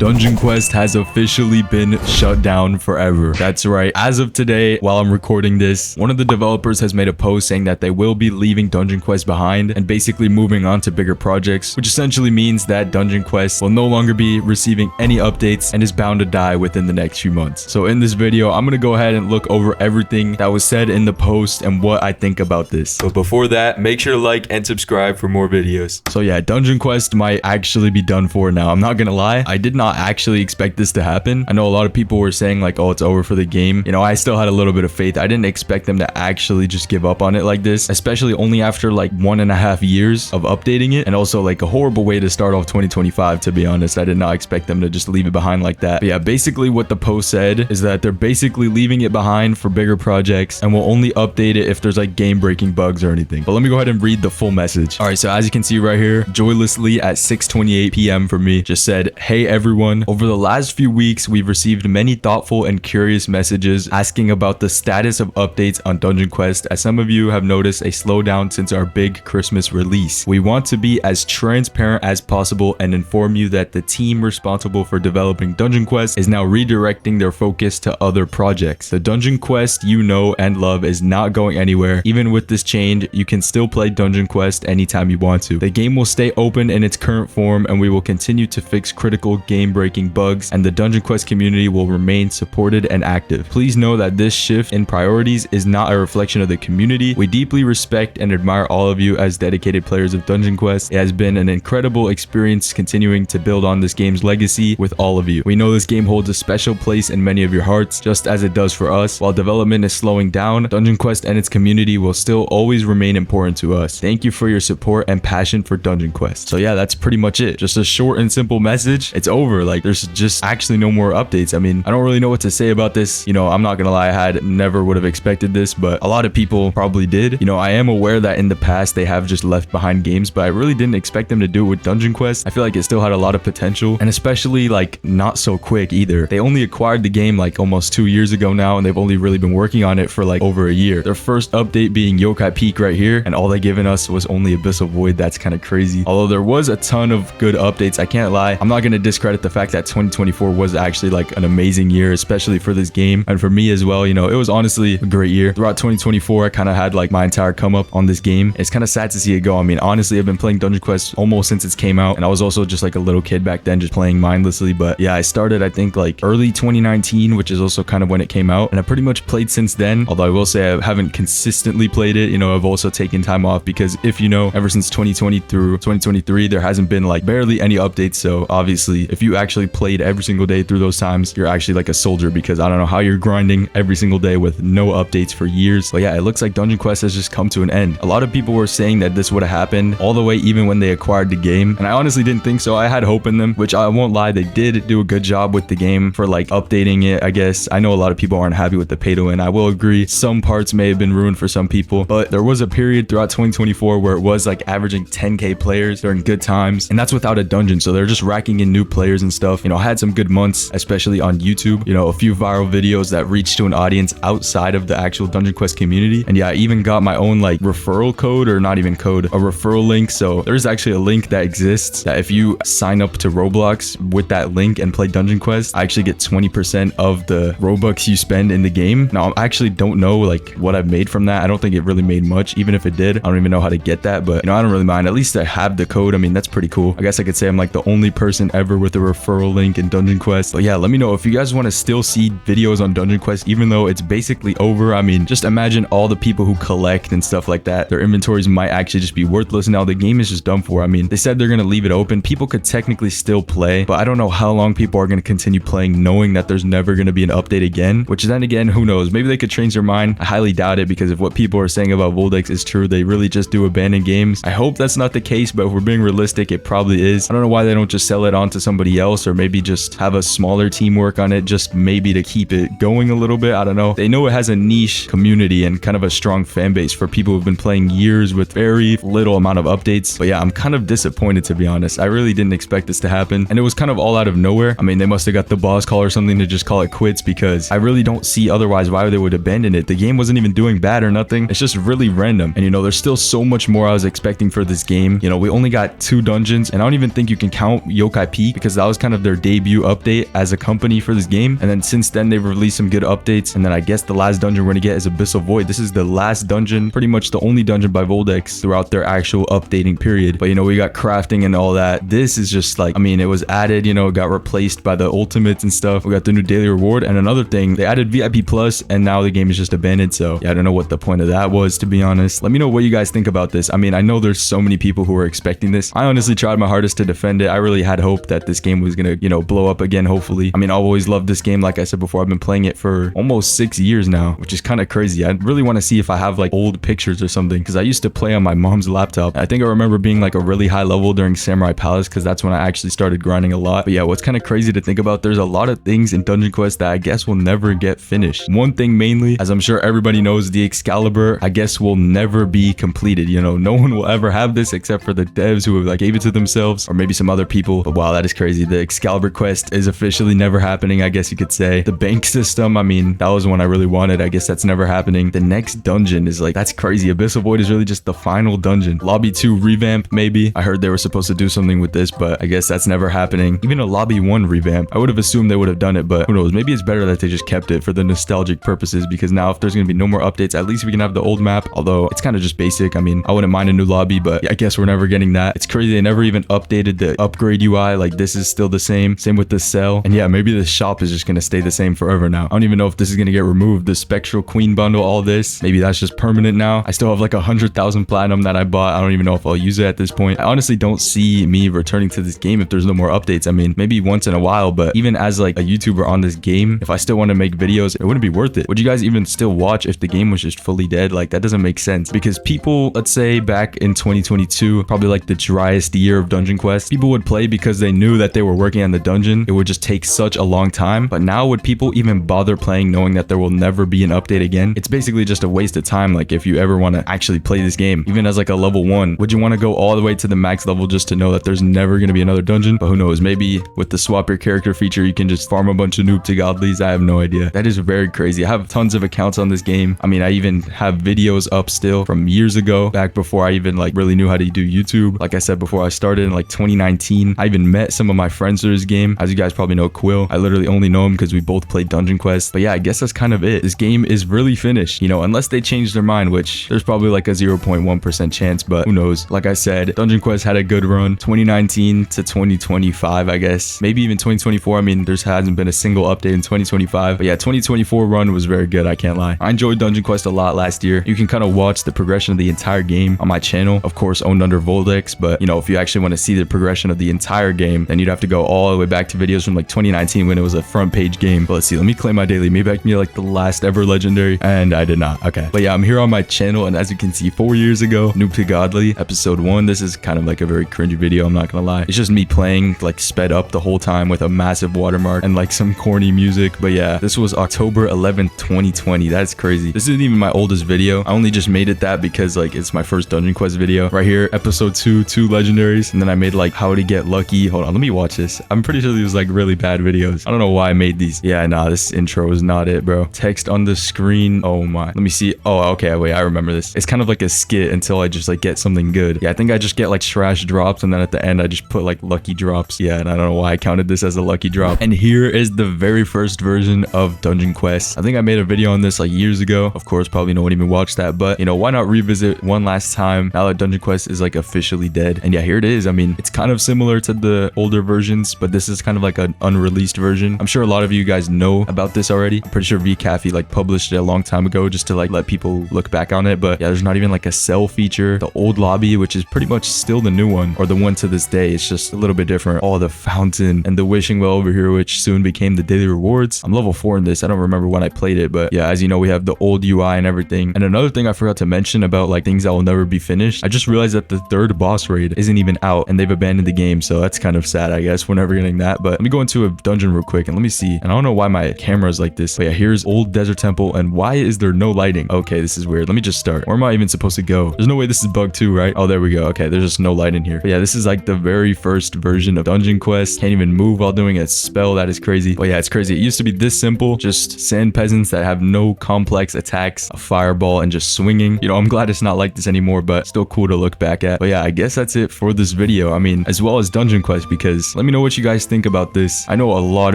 Dungeon Quest has officially been shut down forever. That's right. As of today, while I'm recording this, one of the developers has made a post saying that they will be leaving Dungeon Quest behind and basically moving on to bigger projects, which essentially means that Dungeon Quest will no longer be receiving any updates and is bound to die within the next few months. So in this video, I'm going to go ahead and look over everything that was said in the post and what I think about this. But before that, make sure to like and subscribe for more videos. So yeah, Dungeon Quest might actually be done for now. I'm not going to lie. I did not actually expect this to happen. I know a lot of people were saying like, oh, it's over for the game. You know, I still had a little bit of faith. I didn't expect them to actually just give up on it like this, especially only after like 1.5 years of updating it, and also like a horrible way to start off 2025, to be honest. I did not expect them to just leave it behind like that. But yeah, basically what the post said is that they're basically leaving it behind for bigger projects and will only update it if there's like game-breaking bugs or anything. But let me go ahead and read the full message. All right, so as you can see right here, joylessly at 6:28 p.m. for me, just said, "Hey everyone, over the last few weeks, we've received many thoughtful and curious messages asking about the status of updates on Dungeon Quest, as some of you have noticed a slowdown since our big Christmas release. We want to be as transparent as possible and inform you that the team responsible for developing Dungeon Quest is now redirecting their focus to other projects. The Dungeon Quest you know and love is not going anywhere. Even with this change, you can still play Dungeon Quest anytime you want to. The game will stay open in its current form, and we will continue to fix critical game-breaking bugs, and the Dungeon Quest community will remain supported and active. Please know that this shift in priorities is not a reflection of the community. We deeply respect and admire all of you as dedicated players of Dungeon Quest. It has been an incredible experience continuing to build on this game's legacy with all of you. We know this game holds a special place in many of your hearts, just as it does for us. While development is slowing down, Dungeon Quest and its community will still always remain important to us. Thank you for your support and passion for Dungeon Quest." So yeah, that's pretty much it. Just a short and simple message. It's over. Like, there's just actually no more updates. I mean, I don't really know what to say about this. You know, I'm not gonna lie, I never would have expected this, but a lot of people probably did. You know, I am aware that in the past they have just left behind games, but I really didn't expect them to do it with Dungeon Quest. I feel like it still had a lot of potential, and especially like not so quick either. They only acquired the game like almost 2 years ago now, and they've only really been working on it for like over a year. Their first update being Yokai Peak right here, and all they given us was only Abyssal Void. That's kind of crazy. Although there was a ton of good updates, I can't lie. I'm not going to discredit the fact that 2024 was actually like an amazing year, especially for this game and for me as well. You know, it was honestly a great year. Throughout 2024, I kind of had like my entire come up on this game. It's kind of sad to see it go. I mean, honestly, I've been playing Dungeon Quest almost since it came out, and I was also just like a little kid back then, just playing mindlessly. But yeah, I started, I think, like early 2019, which is also kind of when it came out, and I pretty much played since then. Although I will say I haven't consistently played it. You know, I've also taken time off because, if you know, ever since 2020 through 2023, there hasn't been like barely any updates. So obviously, if you actually played every single day through those times, you're actually like a soldier, because I don't know how you're grinding every single day with no updates for years. But yeah, it looks like Dungeon Quest has just come to an end. A lot of people were saying that this would have happened all the way even when they acquired the game, and I honestly didn't think so. I had hope in them, which I won't lie, they did do a good job with the game for like updating it, I guess. I know a lot of people aren't happy with the pay to win. I will agree, some parts may have been ruined for some people, but there was a period throughout 2024 where it was like averaging 10k players during good times, and that's without a dungeon. So they're just racking in new players and stuff. You know, I had some good months, especially on YouTube. You know, a few viral videos that reached to an audience outside of the actual Dungeon Quest community. And yeah, I even got my own like referral code, or not even code, a referral link. So there's actually a link that exists that if you sign up to Roblox with that link and play Dungeon Quest, I actually get 20% of the Robux you spend in the game. Now, I actually don't know like what I've made from that. I don't think it really made much. Even if it did, I don't even know how to get that, but you know, I don't really mind. At least I have the code. I mean, that's pretty cool. I guess I could say I'm like the only person ever with a referral link in Dungeon Quest. But yeah, let me know if you guys want to still see videos on Dungeon Quest, even though it's basically over. I mean, just imagine all the people who collect and stuff like that. Their inventories might actually just be worthless now. The game is just done for. I mean, they said they're going to leave it open. People could technically still play, but I don't know how long people are going to continue playing knowing that there's never going to be an update again, which then again, who knows? Maybe they could change their mind. I highly doubt it, because if what people are saying about voldex is true, they really just do abandon games. I hope that's not the case, but if we're being realistic, it probably is. I don't know why they don't just sell it on to somebody else, or maybe just have a smaller team work on it, just maybe to keep it going a little bit. I don't know. They know it has a niche community and kind of a strong fan base for people who've been playing years with very little amount of updates. But yeah, I'm kind of disappointed, to be honest. I really didn't expect this to happen, and it was kind of all out of nowhere. I mean, they must have got the boss call or something to just call it quits, because I really don't see otherwise why they would abandon it. The game wasn't even doing bad or nothing. It's just really random. And you know, there's still so much more I was expecting for this game. You know, we only got 2 dungeons, and I don't even think you can count Yokai Peak, because that was kind of their debut update as a company for this game. And then since then, they've released some good updates. And then I guess the last dungeon we're gonna get is Abyssal Void. This is the last dungeon, pretty much the only dungeon by Voldex throughout their actual updating period. But you know, we got crafting and all that. This is just like, I mean, it was added, you know, it got replaced by the ultimates and stuff. We got the new daily reward. And another thing, they added VIP Plus, and now the game is just abandoned. So yeah, I don't know what the point of that was, to be honest. Let me know what you guys think about this. I mean, I know there's so many people who were expecting this. I honestly tried my hardest to defend it. I really had hope that this game was gonna, you know, blow up again, hopefully. I mean, I've always loved this game. Like I said before, I've been playing it for almost 6 years now, which is kind of crazy. I really want to see if I have like old pictures or something, because I used to play on my mom's laptop. I think I remember being like a really high level during Samurai Palace, because that's when I actually started grinding a lot. But yeah, what's kind of crazy to think about, there's a lot of things in Dungeon Quest that I guess will never get finished. One thing mainly, as I'm sure everybody knows, the Excalibur, I guess, will never be completed. You know, no one will ever have this except for the devs who have like gave it to themselves, or maybe some other people. But wow, that is crazy. The Excalibur quest is officially never happening, I guess you could say. The bank system, I mean, that was one I really wanted. I guess that's never happening. The next dungeon is like, that's crazy. Abyssal Void is really just the final dungeon. Lobby 2 revamp, maybe. I heard they were supposed to do something with this, but I guess that's never happening. Even a Lobby 1 revamp, I would have assumed they would have done it, but who knows? Maybe it's better that they just kept it for the nostalgic purposes, because now if there's gonna be no more updates, at least we can have the old map, although it's kind of just basic. I mean, I wouldn't mind a new lobby, but I guess we're never getting that. It's crazy they never even updated the upgrade UI. Like, this is still the same with the cell. And yeah, maybe the shop is just gonna stay the same forever now. I don't even know if this is gonna get removed. The Spectral Queen bundle, all this, maybe that's just permanent now. I still have like 100,000 platinum that I bought. I don't even know if I'll use it at this point. I honestly don't see me returning to this game if there's no more updates. I mean, maybe once in a while, but even as like a YouTuber on this game, if I still want to make videos, it wouldn't be worth it. Would you guys even still watch if the game was just fully dead? Like, that doesn't make sense, because people, let's say back in 2022, probably like the driest year of Dungeon Quest, people would play because they knew that they were working on the dungeon. It would just take such a long time. But now, would people even bother playing knowing that there will never be an update again? It's basically just a waste of time. Like, if you ever want to actually play this game, even as like a level 1, would you want to go all the way to the max level just to know that there's never going to be another dungeon? But who knows? Maybe with the swap your character feature, you can just farm a bunch of noob to godlies. I have no idea. That is very crazy. I have tons of accounts on this game. I mean, I even have videos up still from years ago, back before I even like really knew how to do YouTube. Like I said before, I started in like 2019. I even met some of my friends through this game. As you guys probably know, Quill. I literally only know him because we both played Dungeon Quest. But yeah, I guess that's kind of it. This game is really finished, you know, unless they change their mind, which there's probably like a 0.1% chance, but who knows? Like I said, Dungeon Quest had a good run, 2019 to 2025, I guess. Maybe even 2024. I mean, there hasn't been a single update in 2025. But yeah, 2024 run was very good, I can't lie. I enjoyed Dungeon Quest a lot last year. You can kind of watch the progression of the entire game on my channel, of course owned under Voldex, but you know, if you actually want to see the progression of the entire game, then you'd have to go all the way back to videos from like 2019 when it was a front page game. But let's see, let me claim my daily. Maybe I can get like the last ever legendary, and I did not. Okay, but yeah, I'm here on my channel, and as you can see, 4 years ago, Noob to Godly, episode 1. This is kind of like a very cringy video, I'm not gonna lie. It's just me playing like sped up the whole time with a massive watermark and like some corny music. But yeah, this was October 11th, 2020. That's crazy. This isn't even my oldest video. I only just made it that because like it's my first Dungeon Quest video. Right here, episode 2, 2 legendaries, and then I made like how to get lucky. Hold on, let me watch this. I'm pretty sure these was like really bad videos. I don't know why I made these. Yeah, nah, this intro is not it, bro. Text on the screen. Oh my. Let me see. Oh, okay, wait, I remember this. It's kind of like a skit until I just like get something good. Yeah, I think I just get like trash drops, and then at the end I just put like lucky drops. Yeah, and I don't know why I counted this as a lucky drop. And here is the very first version of Dungeon Quest. I think I made a video on this like years ago. Of course, probably no one even watched that, but you know, why not revisit one last time now that Dungeon Quest is like officially dead? And yeah, here it is. I mean, it's kind of similar to the older versions, but this is kind of like an unreleased version. I'm sure a lot of you guys know about this already. I'm pretty sure VCafe like published it a long time ago just to like let people look back on it. But yeah, there's not even like a sell feature. The old lobby, which is pretty much still the new one, or the one to this day, it's just a little bit different. Oh, the fountain and the wishing well over here, which soon became the daily rewards. I'm level 4 in this. I don't remember when I played it, but yeah, as you know, we have the old UI and everything. And another thing I forgot to mention about like things that will never be finished, I just realized that the 3rd boss raid isn't even out, and they've abandoned the game. So that's kind of sad, I guess. We're never getting that. But let me go into a dungeon real quick and let me see. And I don't know why my camera is like this, but yeah, here's old desert temple. And why is there no lighting? Okay, this is weird. Let me just start. Where am I even supposed to go? There's no way this is bugged too, right? Oh, there we go. Okay, there's just no light in here. But yeah, this is like the very first version of Dungeon Quest. Can't even move while doing a spell. That is crazy. But yeah, it's crazy. It used to be this simple, just sand peasants that have no complex attacks, a fireball, and just swinging. You know, I'm glad it's not like this anymore, but still cool to look back at. But yeah, I guess that's it for this video. I mean, as well as Dungeon Quest, because Let me know what you guys think about this. I know a lot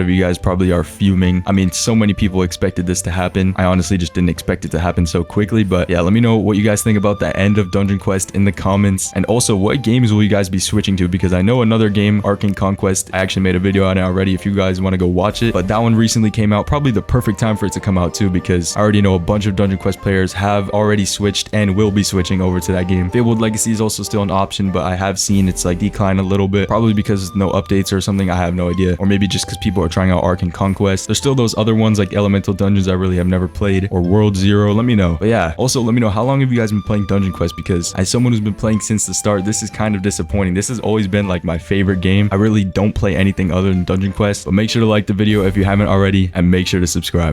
of you guys probably are fuming. I mean, so many people expected this to happen. I honestly just didn't expect it to happen so quickly. But yeah, let me know what you guys think about the end of Dungeon Quest in the comments. And also, what games will you guys be switching to? Because I know another game, Arcane Conquest, I actually made a video on it already if you guys want to go watch it. But that one recently came out. Probably the perfect time for it to come out too, because I already know a bunch of Dungeon Quest players have already switched and will be switching over to that game. Fabled Legacy is also still an option, but I have seen it's like decline a little bit. Probably because no updates or something. I have no idea. Or maybe just because people are trying out Arcane Conquest. There's still those other ones like Elemental Dungeons I really have never played, or World Zero. Let me know. But yeah, also let me know how long have you guys been playing Dungeon Quest, because as someone who's been playing since the start, this is kind of disappointing. This has always been like my favorite game. I really don't play anything other than Dungeon Quest. But make sure to like the video if you haven't already, and make sure to subscribe.